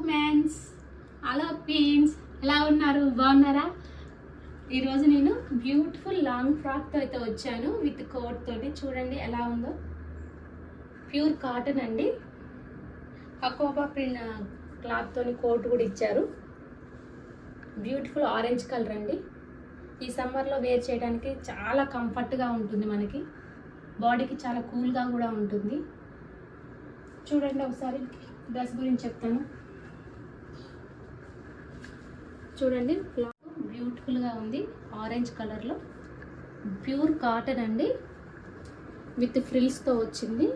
Women's, hello queens, ఎలా ఉన్నారు? బాగున్నారా? ఈరోజు నేను బ్యూటిఫుల్ లాంగ్ ఫ్రాక్తో అయితే వచ్చాను విత్ కోట్ తోటి. చూడండి ఎలా ఉందో. ప్యూర్ కాటన్ అండి. అకోబా ప్రింట్ క్లాత్ తోని కోట్ కూడా ఇచ్చారు. బ్యూటిఫుల్ ఆరెంజ్ కలర్ అండి. ఈ సమ్మర్లో వేర్ చేయడానికి చాలా కంఫర్ట్గా ఉంటుంది. మనకి బాడీకి చాలా కూల్గా కూడా ఉంటుంది. చూడండి ఒకసారి డ్రెస్ గురించి చెప్తాను. చూడండి క్లాత్ బ్యూటిఫుల్గా ఉంది. ఆరెంజ్ కలర్లో ప్యూర్ కాటన్ అండి, విత్ ఫ్రిల్స్తో వచ్చింది.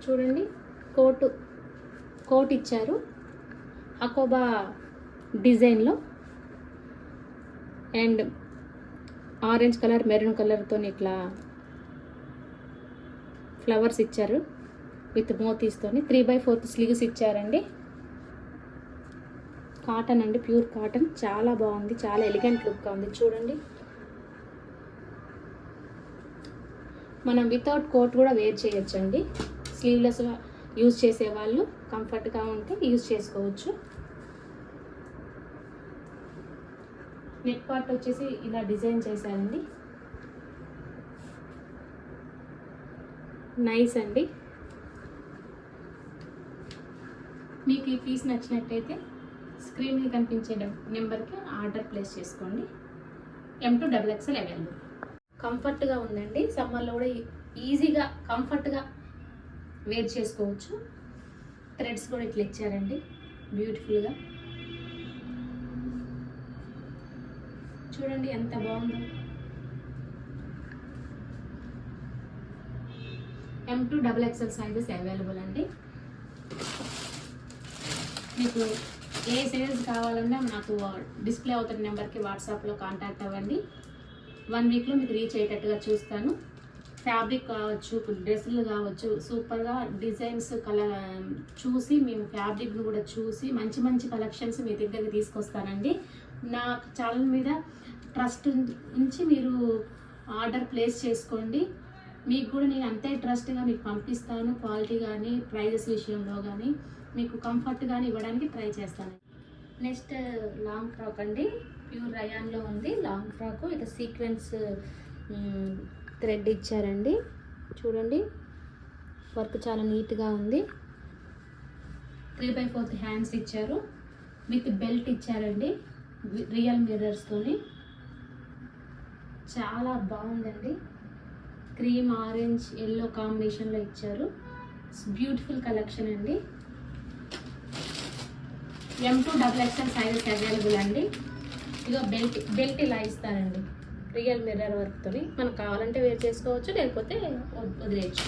చూడండి కోట్ ఇచ్చారు అకోబా డిజైన్లో. అండ్ ఆరెంజ్ కలర్ మెరూన్ కలర్తో ఇట్లా ఫ్లవర్స్ ఇచ్చారు విత్ మోతీస్తోని. 3/4 స్లీవ్స్ ఇచ్చారండి. కాటన్ అండి, ప్యూర్ కాటన్. చాలా బాగుంది, చాలా ఎలిగెంట్ లుక్గా ఉంది. చూడండి, మనం వితౌట్ కోట్ కూడా వేర్ చేయొచ్చండి. స్లీవ్లెస్గా యూజ్ చేసేవాళ్ళు కంఫర్ట్గా ఉంటే యూజ్ చేసుకోవచ్చు. నెక్ పార్ట్ వచ్చేసి ఇలా డిజైన్ చేశారండి. నైస్ అండి. మీకు ఈ పీస్ నచ్చినట్టయితే స్క్రీన్ మీద కనిపించే నెంబర్కి ఆర్డర్ ప్లేస్ చేసుకోండి. M to XXL available. కంఫర్ట్గా ఉందండి. సమ్మర్లో కూడా ఈజీగా కంఫర్ట్గా వేర్ చేసుకోవచ్చు. థ్రెడ్స్ కూడా ఇట్లా ఇచ్చారండి బ్యూటిఫుల్గా. చూడండి ఎంత బాగుందో. M to XXL sizes available అండి. మీకు ఏ సైజ్ కావాలన్నా నాకు డిస్ప్లే అవుతున్న నెంబర్కి వాట్సాప్లో కాంటాక్ట్ అవ్వండి. 1 వీక్లో మీకు రీచ్ అయ్యేటట్టుగా చూస్తాను. ఫ్యాబ్రిక్ కావచ్చు, డ్రెస్సులు కావచ్చు, సూపర్గా డిజైన్స్ చూసి మేము ఫ్యాబ్రిక్ను కూడా చూసి మంచి మంచి కలెక్షన్స్ మీ దగ్గరికి తీసుకొస్తానండి. నా ఛానల్ మీద ట్రస్ట్ ఉంచి మీరు ఆర్డర్ ప్లేస్ చేసుకోండి. మీకు కూడా నేను అంతే ట్రస్ట్గా మీకు పంపిస్తాను. క్వాలిటీ కానీ ప్రైజెస్ విషయంలో కానీ మీకు కంఫర్ట్గానే ఇవ్వడానికి ట్రై చేస్తాను. నెక్స్ట్ లాంగ్ ఫ్రాక్ అండి. ప్యూర్ రయాన్లో ఉంది లాంగ్ ఫ్రాక్. ఇక సీక్వెన్స్ థ్రెడ్ ఇచ్చారండి. చూడండి వర్క్ చాలా నీట్గా ఉంది. 3/4 హ్యాండ్స్ ఇచ్చారు విత్ బెల్ట్ ఇచ్చారండి రియల్ మిర్రర్స్తోని. చాలా బాగుందండి. క్రీమ్, ఆరెంజ్, ఎల్లో కాంబినేషన్లో ఇచ్చారు. బ్యూటిఫుల్ కలెక్షన్ అండి. M to XXL sizes available అండి. ఇక బెల్ట్ ఇలా ఇస్తారండి రియల్ మిర్రర్ వర్క్తో. మనకు కావాలంటే వేర్ చేసుకోవచ్చు, లేకపోతే వదిలేయచ్చు.